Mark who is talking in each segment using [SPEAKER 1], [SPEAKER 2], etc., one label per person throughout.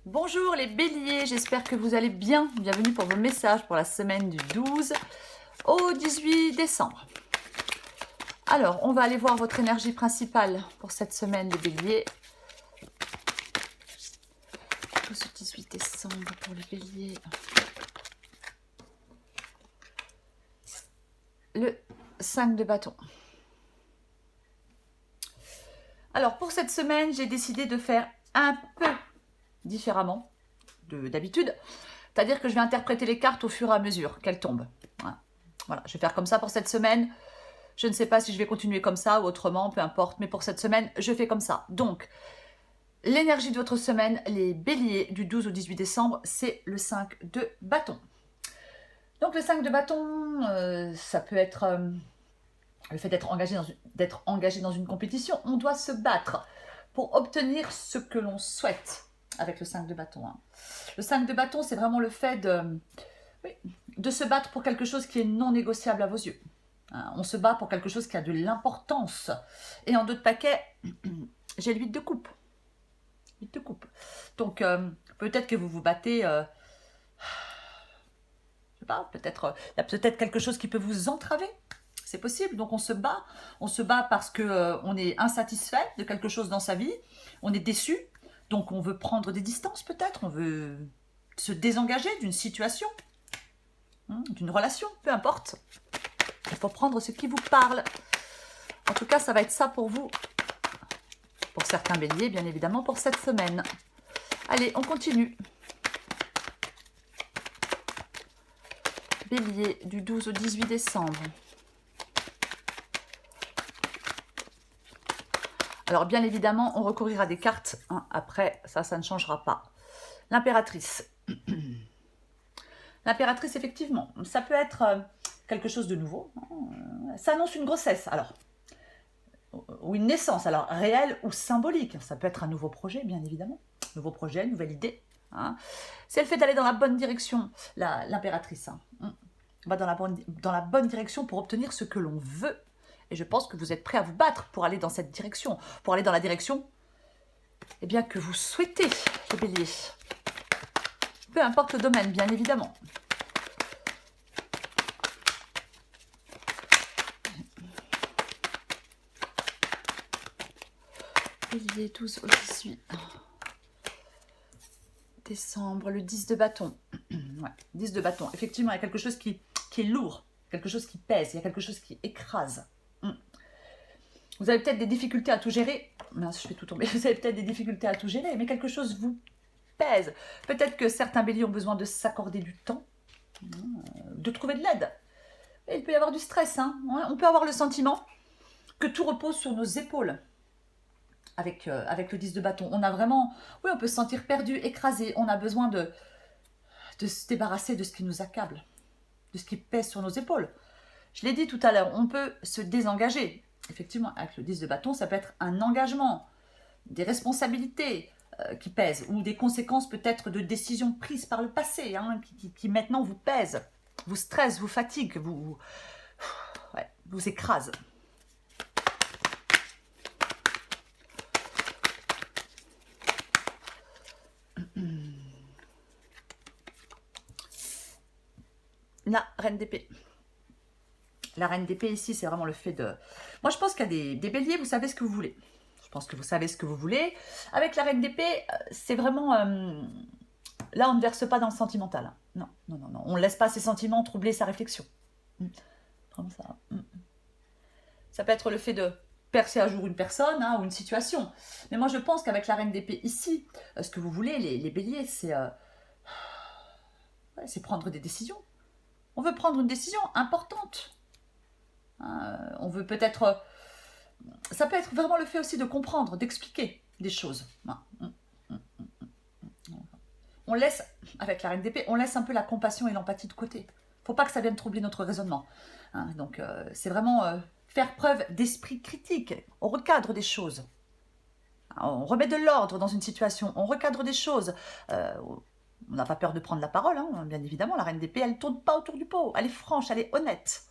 [SPEAKER 1] Bonjour les béliers, j'espère que vous allez bien. Bienvenue pour vos messages pour la semaine du 12 au 18 décembre. Alors, on va aller voir votre énergie principale pour cette semaine les béliers. 12 au 18 décembre pour les béliers. Le 5 de bâton. Alors, pour cette semaine, j'ai décidé de faire un peu différemment d'habitude. C'est-à-dire que je vais interpréter les cartes au fur et à mesure qu'elles tombent. Voilà, je vais faire comme ça pour cette semaine. Je ne sais pas si je vais continuer comme ça ou autrement, peu importe. Mais pour cette semaine, je fais comme ça. Donc, l'énergie de votre semaine, les béliers du 12 au 18 décembre, c'est le 5 de bâton. Donc, le 5 de bâton, ça peut être le fait d'être engagé dans une compétition. On doit se battre pour obtenir ce que l'on souhaite avec le 5 de bâton. Le 5 de bâton, c'est vraiment le fait de se battre pour quelque chose qui est non négociable à vos yeux. On se bat pour quelque chose qui a de l'importance. Et en d'autres paquets, j'ai le 8 de coupe. 8 de coupe. Donc, peut-être que vous vous battez... je sais pas, peut-être... il y a peut-être quelque chose qui peut vous entraver. C'est possible. Donc, on se bat. On se bat parce qu'on est insatisfait de quelque chose dans sa vie. On est déçu. Donc, on veut prendre des distances, peut-être. On veut se désengager d'une situation, d'une relation, peu importe. Il faut prendre ce qui vous parle. En tout cas, ça va être ça pour vous. Pour certains béliers, bien évidemment, pour cette semaine. Allez, on continue. Bélier, du 12 au 18 décembre. Alors, bien évidemment, on recourira à des cartes. Après, ça ne changera pas. L'impératrice. L'impératrice, effectivement, ça peut être quelque chose de nouveau. Ça annonce une grossesse, alors. Ou une naissance, alors réelle ou symbolique. Ça peut être un nouveau projet, bien évidemment. Nouveau projet, nouvelle idée. C'est le fait d'aller dans la bonne direction, l'impératrice. Va dans la bonne direction pour obtenir ce que l'on veut. Et je pense que vous êtes prêts à vous battre pour aller dans cette direction. Pour aller dans la direction que vous souhaitez, les béliers. Peu importe le domaine, bien évidemment. Bélier, 12 au 18 décembre, le 10 de bâton. Ouais, 10 de bâton. Effectivement, il y a quelque chose qui est lourd, quelque chose qui pèse, il y a quelque chose qui écrase. Vous avez peut-être des difficultés à tout gérer. Mince, je fais tout tomber. Vous avez peut-être des difficultés à tout gérer, mais quelque chose vous pèse. Peut-être que certains béliers ont besoin de s'accorder du temps, de trouver de l'aide. Et il peut y avoir du stress. On peut avoir le sentiment que tout repose sur nos épaules. Avec le 10 de bâton, on a vraiment... Oui, on peut se sentir perdu, écrasé. On a besoin de se débarrasser de ce qui nous accable, de ce qui pèse sur nos épaules. Je l'ai dit tout à l'heure, on peut se désengager. Effectivement, avec le 10 de bâton, ça peut être un engagement, des responsabilités qui pèsent, ou des conséquences peut-être de décisions prises par le passé, qui maintenant vous pèsent, vous stressent, vous fatiguent, vous écrasent. La reine d'épée. La reine d'épée ici, c'est vraiment le fait de... Moi, je pense qu'il y a des béliers, vous savez ce que vous voulez. Je pense que vous savez ce que vous voulez. Avec la reine d'épée, c'est vraiment... Là, on ne verse pas dans le sentimental. Non. On ne laisse pas ses sentiments troubler sa réflexion. Comme ça. Ça peut être le fait de percer à jour une personne ou une situation. Mais moi, je pense qu'avec la reine d'épée ici, ce que vous voulez, les béliers, c'est prendre des décisions. On veut prendre une décision importante. On veut peut-être... Ça peut être vraiment le fait aussi de comprendre, d'expliquer des choses. On laisse, avec la reine d'épée, on laisse un peu la compassion et l'empathie de côté. Il ne faut pas que ça vienne troubler notre raisonnement. Donc, c'est vraiment faire preuve d'esprit critique. On recadre des choses. On remet de l'ordre dans une situation. On recadre des choses. On n'a pas peur de prendre la parole, bien évidemment. La reine d'épée, elle ne tourne pas autour du pot. Elle est franche, elle est honnête.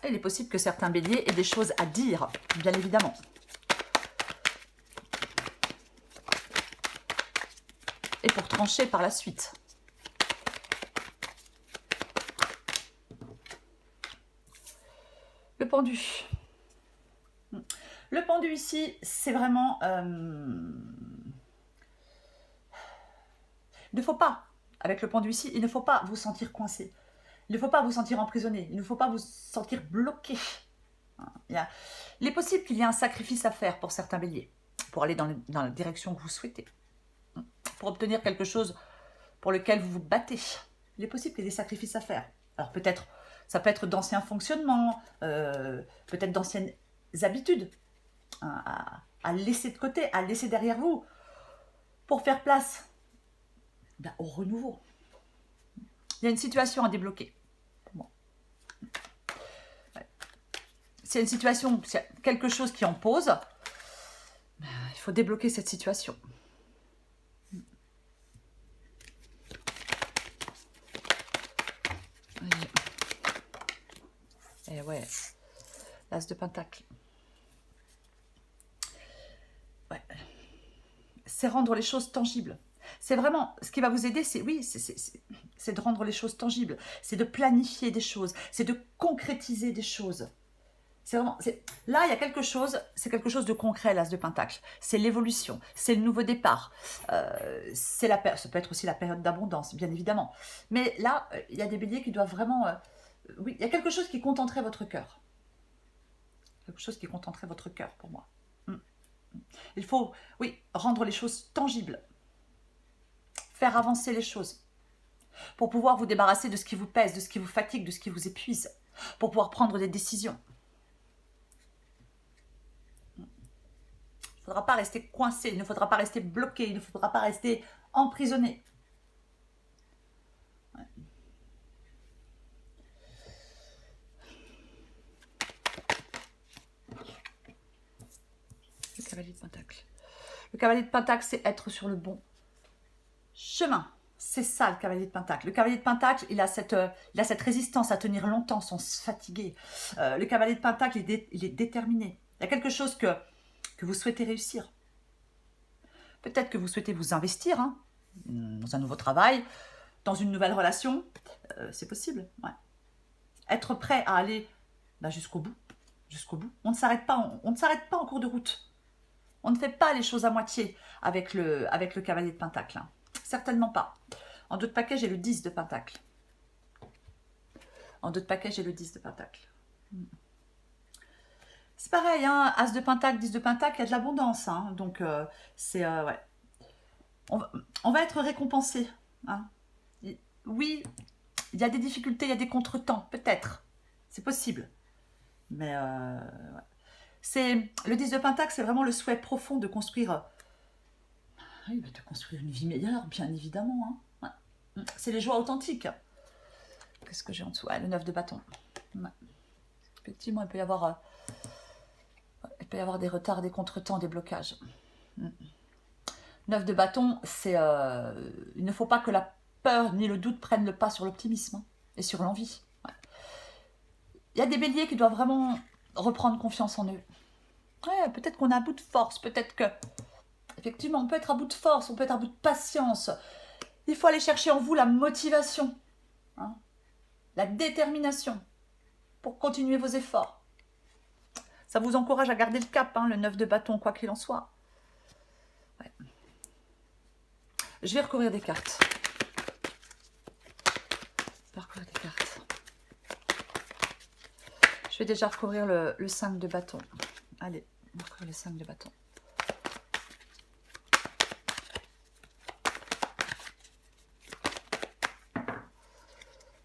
[SPEAKER 1] Et il est possible que certains béliers aient des choses à dire, bien évidemment. et pour trancher par la suite. Le pendu. Le pendu ici, c'est vraiment... il ne faut pas, avec le pendu ici, il ne faut pas vous sentir coincé. Il ne faut pas vous sentir emprisonné. Il ne faut pas vous sentir bloqué. Il est possible qu'il y ait un sacrifice à faire pour certains béliers, pour aller dans la direction que vous souhaitez, pour obtenir quelque chose pour lequel vous vous battez. Il est possible qu'il y ait des sacrifices à faire. Alors peut-être, ça peut être d'anciens fonctionnements, peut-être d'anciennes habitudes à laisser de côté, à laisser derrière vous, pour faire place au renouveau. Il y a une situation à débloquer. Bon. Ouais. C'est une situation, c'est quelque chose qui en pose. Il faut débloquer cette situation. Et ouais, l'as de pentacle. Ouais. C'est rendre les choses tangibles. C'est vraiment, ce qui va vous aider, c'est oui, c'est de rendre les choses tangibles. C'est de planifier des choses. C'est de concrétiser des choses. C'est vraiment, là, il y a quelque chose, c'est quelque chose de concret, l'as de pentacle. C'est l'évolution, c'est le nouveau départ. Ça peut être aussi la période d'abondance, bien évidemment. Mais là, il y a des béliers qui doivent vraiment... oui, il y a quelque chose qui contenterait votre cœur. Quelque chose qui contenterait votre cœur, pour moi. Il faut, oui, rendre les choses tangibles. Faire avancer les choses. Pour pouvoir vous débarrasser de ce qui vous pèse, de ce qui vous fatigue, de ce qui vous épuise. Pour pouvoir prendre des décisions. Il ne faudra pas rester coincé, il ne faudra pas rester bloqué, il ne faudra pas rester emprisonné. Ouais. Le cavalier de pentacle. Le cavalier de pentacle, c'est être sur le bon chemin. C'est ça, le cavalier de pentacle. Le cavalier de pentacle, il a cette résistance à tenir longtemps sans se fatiguer. Le cavalier de pentacle, il est déterminé. Il y a quelque chose que vous souhaitez réussir. Peut-être que vous souhaitez vous investir dans un nouveau travail, dans une nouvelle relation. C'est possible. Ouais. Être prêt à aller jusqu'au bout. Jusqu'au bout. On ne s'arrête pas, on ne s'arrête pas en cours de route. On ne fait pas les choses à moitié avec le cavalier de pentacle. Certainement pas. En 2 de paquet, j'ai le 10 de pentacle. En 2 de paquet, j'ai le 10 de pentacle. C'est pareil, as de pentacle, 10 de pentacle, il y a de l'abondance. Donc, c'est... ouais. On va être récompensé. Oui, il y a des difficultés, il y a des contretemps, peut-être. C'est possible. Mais... ouais. Le 10 de pentacle, c'est vraiment le souhait profond de construire... de construire une vie meilleure, bien évidemment. Ouais. C'est les joies authentiques. Qu'est-ce que j'ai en dessous? Le 9 de bâton. Ouais. Effectivement, il peut y avoir des retards, des contretemps, des blocages. 9 de bâton, c'est... il ne faut pas que la peur ni le doute prennent le pas sur l'optimisme et sur l'envie. Ouais. Il y a des béliers qui doivent vraiment reprendre confiance en eux. Ouais, peut-être qu'on est à bout de force, peut-être que... Effectivement, on peut être à bout de force, on peut être à bout de patience. Il faut aller chercher en vous la motivation, la détermination pour continuer vos efforts. Ça vous encourage à garder le cap, le 9 de bâton, quoi qu'il en soit. Ouais. Je vais recouvrir des cartes. Je vais déjà recouvrir le 5 de bâton. Allez, on va recouvrir le 5 de bâton.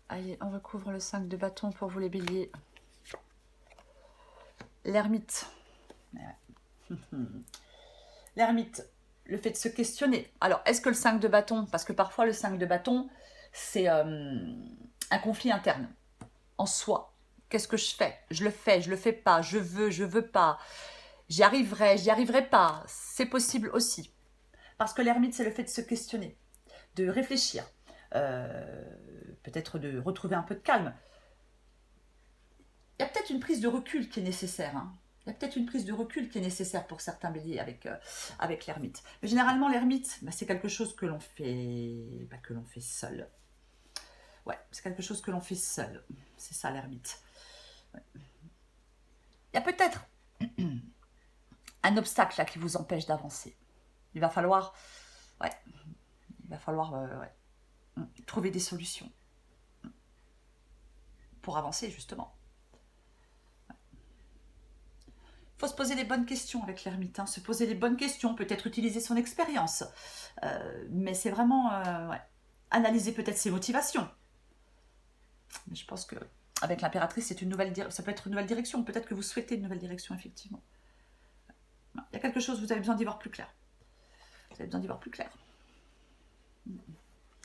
[SPEAKER 1] Allez, on recouvre le 5 de bâton pour vous les béliers. L'ermite. L'ermite, le fait de se questionner. Alors, est-ce que le 5 de bâton, parce que parfois le 5 de bâton, c'est un conflit interne, en soi. Qu'est-ce que je fais? Je le fais pas, je veux pas. J'y arriverai pas. C'est possible aussi. Parce que l'ermite, c'est le fait de se questionner, de réfléchir. Peut-être de retrouver un peu de calme. Il y a peut-être une prise de recul qui est nécessaire. Il y a peut-être une prise de recul qui est nécessaire pour certains béliers avec l'ermite. Mais généralement, l'ermite, bah, c'est quelque chose que l'on fait, bah, seul. Ouais, c'est quelque chose que l'on fait seul. C'est ça, l'ermite. Ouais. Il y a peut-être un obstacle là qui vous empêche d'avancer. Il va falloir, ouais, trouver des solutions pour avancer, justement. Il faut se poser les bonnes questions avec l'ermite, hein, se poser les bonnes questions, peut-être utiliser son expérience. Mais c'est vraiment analyser peut-être ses motivations. Mais je pense que avec l'impératrice, ça peut être une nouvelle direction. Peut-être que vous souhaitez une nouvelle direction, effectivement. Il y a quelque chose, vous avez besoin d'y voir plus clair. Vous avez besoin d'y voir plus clair.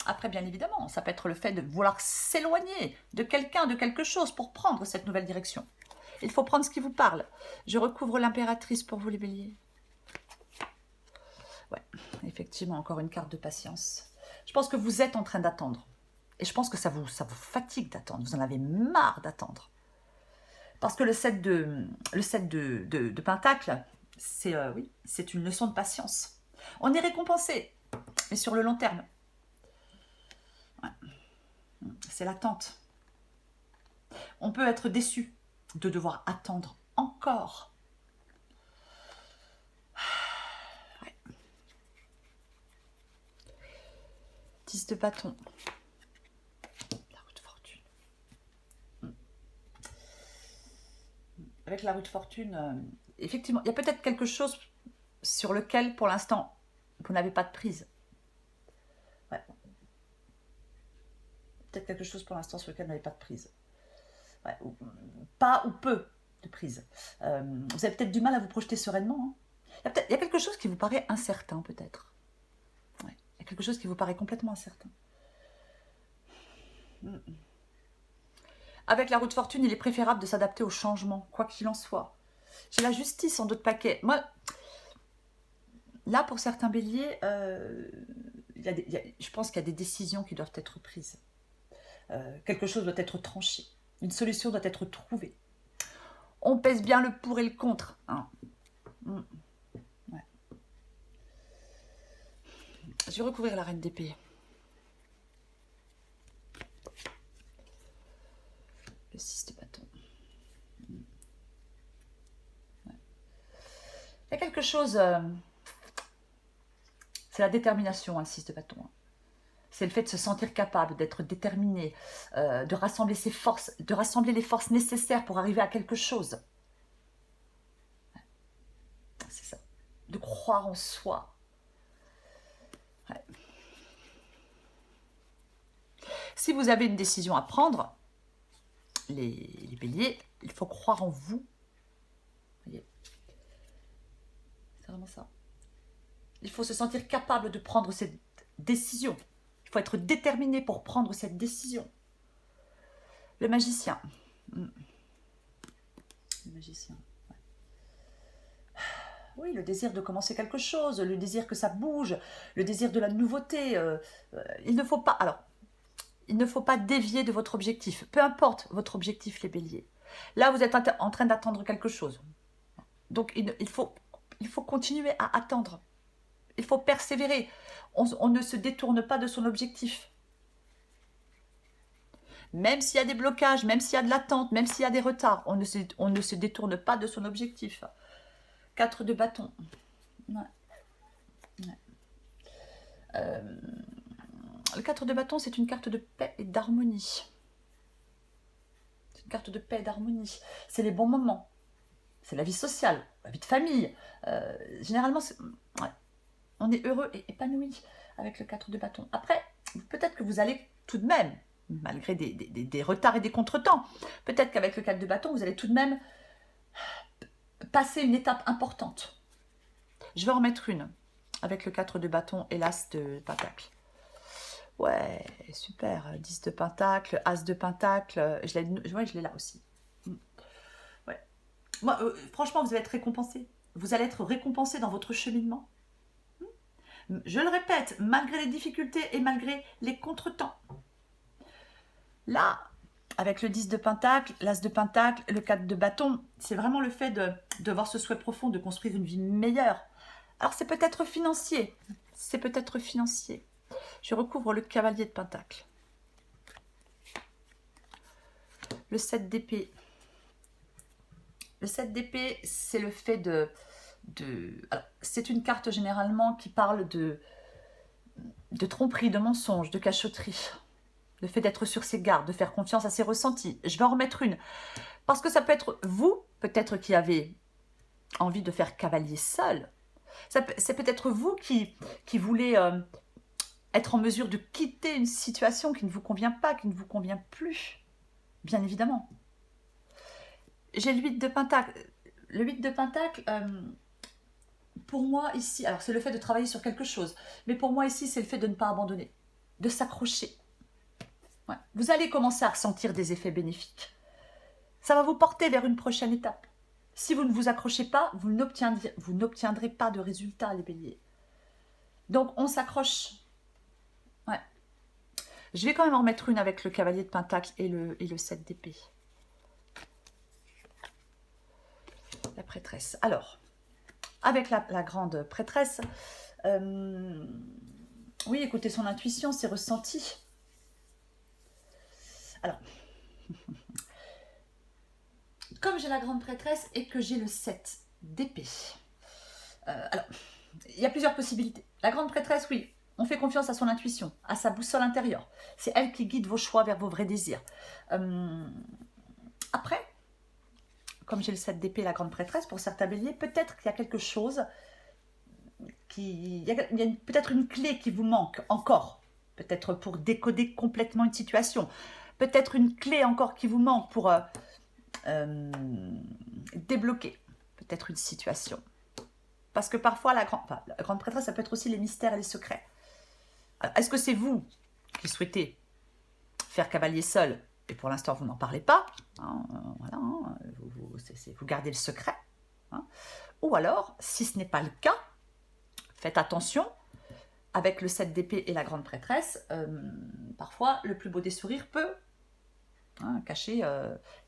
[SPEAKER 1] Après, bien évidemment, ça peut être le fait de vouloir s'éloigner de quelqu'un, de quelque chose pour prendre cette nouvelle direction. Il faut prendre ce qui vous parle. Je recouvre l'impératrice pour vous, les béliers. Ouais, effectivement, encore une carte de patience. Je pense que vous êtes en train d'attendre. Et je pense que ça vous fatigue d'attendre. Vous en avez marre d'attendre. Parce que le 7 de Pentacle, c'est une leçon de patience. On est récompensé, mais sur le long terme. Ouais. C'est l'attente. On peut être déçu de devoir attendre encore. Ouais. 10 de bâton. La roue de fortune. Avec la roue de fortune, effectivement, il y a peut-être quelque chose sur lequel, pour l'instant, vous n'avez pas de prise. Ouais. Peut-être quelque chose pour l'instant sur lequel vous n'avez pas de prise. Ouais, pas ou peu de prise. Vous avez peut-être du mal à vous projeter sereinement. Hein. Il y a quelque chose qui vous paraît incertain, peut-être. Ouais, il y a quelque chose qui vous paraît complètement incertain. Avec la roue de fortune, il est préférable de s'adapter au changement, quoi qu'il en soit. J'ai la justice en d'autres paquets. Moi, là, pour certains béliers, je pense qu'il y a des décisions qui doivent être prises. Quelque chose doit être tranché. Une solution doit être trouvée. On pèse bien le pour et le contre. Hein. Ouais. Je vais recouvrir la reine d'épée. Le 6 de bâton. Ouais. Il y a quelque chose... c'est la détermination, hein, le 6 de bâton. Hein. C'est le fait de se sentir capable, d'être déterminé, de rassembler ses forces, de rassembler les forces nécessaires pour arriver à quelque chose. C'est ça. De croire en soi. Ouais. Si vous avez une décision à prendre, les béliers, il faut croire en vous. Voyez. C'est vraiment ça. Il faut se sentir capable de prendre cette décision. Il faut être déterminé pour prendre cette décision. Le magicien. Le magicien. Ouais. Oui, le désir de commencer quelque chose, le désir que ça bouge, le désir de la nouveauté. Il ne faut pas dévier de votre objectif. Peu importe votre objectif, les béliers. Là, vous êtes en train d'attendre quelque chose. Donc, il faut continuer à attendre. Il faut persévérer. On ne se détourne pas de son objectif. Même s'il y a des blocages, même s'il y a de l'attente, même s'il y a des retards, on ne se détourne pas de son objectif. 4 de bâton. Ouais. Ouais. Le 4 de bâton, c'est une carte de paix et d'harmonie. C'est une carte de paix et d'harmonie. C'est les bons moments. C'est la vie sociale, la vie de famille. Généralement, on est heureux et épanoui avec le 4 de bâton. Après, peut-être que vous allez tout de même, malgré des retards et des contretemps, peut-être qu'avec le 4 de bâton, vous allez tout de même passer une étape importante. Je vais en remettre une avec le 4 de bâton et l'as de pentacle. Ouais, super. 10 de pentacle, as de pentacle. Je l'ai là aussi. Ouais. Moi, franchement, vous allez être récompensé. Vous allez être récompensé dans votre cheminement. Je le répète, malgré les difficultés et malgré les contretemps. Là, avec le 10 de pentacle, l'as de pentacle, le 4 de bâton, c'est vraiment le fait de voir ce souhait profond, de construire une vie meilleure. Alors c'est peut-être financier, c'est peut-être financier. Je recouvre le cavalier de pentacle. Le 7 d'épée. Le 7 d'épée, c'est le fait c'est une carte généralement qui parle de tromperie, de mensonge, de cachotterie. Le fait d'être sur ses gardes, de faire confiance à ses ressentis. Je vais en remettre une. Parce que ça peut être vous, peut-être qui avez envie de faire cavalier seul. C'est peut-être vous qui voulez être en mesure de quitter une situation qui ne vous convient pas, qui ne vous convient plus. Bien évidemment. J'ai le 8 de pentacle. Le 8 de pentacle, pour moi ici, alors c'est le fait de travailler sur quelque chose, mais pour moi ici, c'est le fait de ne pas abandonner, de s'accrocher. Ouais. Vous allez commencer à ressentir des effets bénéfiques. Ça va vous porter vers une prochaine étape. Si vous ne vous accrochez pas, vous n'obtiendrez pas de résultats, les béliers. Donc, on s'accroche. Ouais. Je vais quand même en remettre une avec le cavalier de pentacle et le 7 d'épée. La prêtresse. Alors, avec la grande prêtresse, oui, écoutez son intuition, ses ressentis. Alors, comme j'ai la grande prêtresse et que j'ai le 7 d'épée, alors, il y a plusieurs possibilités. La grande prêtresse, oui, on fait confiance à son intuition, à sa boussole intérieure. C'est elle qui guide vos choix vers vos vrais désirs. Après, comme j'ai le 7 d'épée et la grande prêtresse, pour certains béliers, peut-être qu'il y a quelque chose, il y a peut-être une clé qui vous manque encore, peut-être pour décoder complètement une situation, peut-être une clé encore qui vous manque pour débloquer peut-être une situation. Parce que parfois, la grande prêtresse, ça peut être aussi les mystères et les secrets. Est-ce que c'est vous qui souhaitez faire cavalier seul, et pour l'instant, vous n'en parlez pas, hein, voilà, hein, vous gardez le secret, hein. Ou alors, si ce n'est pas le cas, faites attention, avec le 7 d'épée et la grande prêtresse, parfois, le plus beau des sourires peut cacher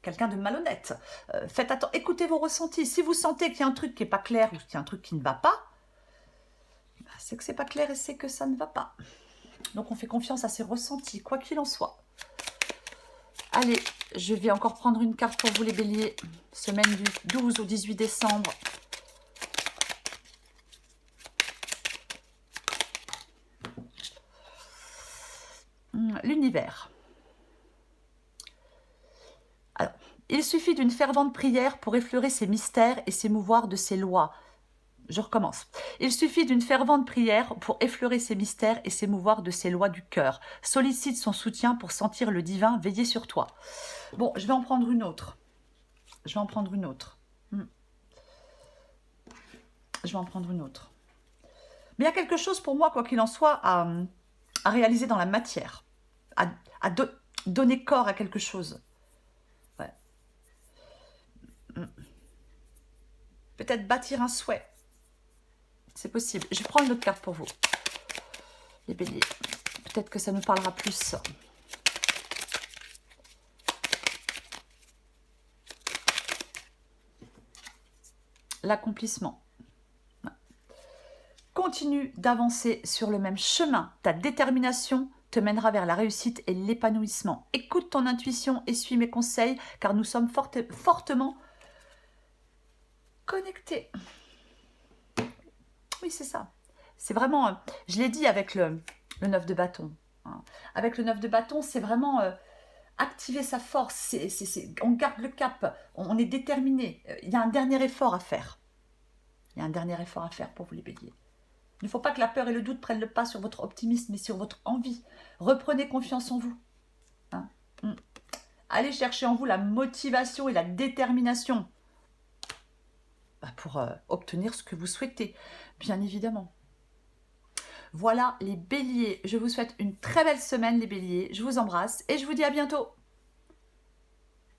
[SPEAKER 1] quelqu'un de malhonnête. Faites attention, écoutez vos ressentis. Si vous sentez qu'il y a un truc qui n'est pas clair ou qu'il y a un truc qui ne va pas, c'est que c'est pas clair et c'est que ça ne va pas. Donc on fait confiance à ses ressentis, quoi qu'il en soit. Allez, je vais encore prendre une carte pour vous les béliers. Semaine du 12 au 18 décembre. L'univers. Alors, il suffit d'une fervente prière pour effleurer ses mystères et s'émouvoir de ses lois. Je recommence. Il suffit d'une fervente prière pour effleurer ses mystères et s'émouvoir de ses lois du cœur. Sollicite son soutien pour sentir le divin veiller sur toi. Bon, je vais en prendre une autre. Je vais en prendre une autre. Je vais en prendre une autre. Mais il y a quelque chose pour moi, quoi qu'il en soit, à réaliser dans la matière. À donner corps à quelque chose. Ouais. Peut-être bâtir un souhait. C'est possible. Je prends une autre carte pour vous. Les béliers. Peut-être que ça nous parlera plus. L'accomplissement. Continue d'avancer sur le même chemin. Ta détermination te mènera vers la réussite et l'épanouissement. Écoute ton intuition et suis mes conseils, car nous sommes fortement connectés. Oui, c'est ça. C'est vraiment, je l'ai dit avec le 9 de bâton. Hein. Avec le 9 de bâton, c'est vraiment activer sa force. On garde le cap, on est déterminé. Il y a un dernier effort à faire. Il y a un dernier effort à faire pour vous les béliers. Il ne faut pas que la peur et le doute prennent le pas sur votre optimisme, mais sur votre envie. Reprenez confiance en vous. Hein. Allez chercher en vous la motivation et la détermination pour obtenir ce que vous souhaitez, bien évidemment. Voilà les béliers. Je vous souhaite une très belle semaine les béliers. Je vous embrasse et je vous dis à bientôt.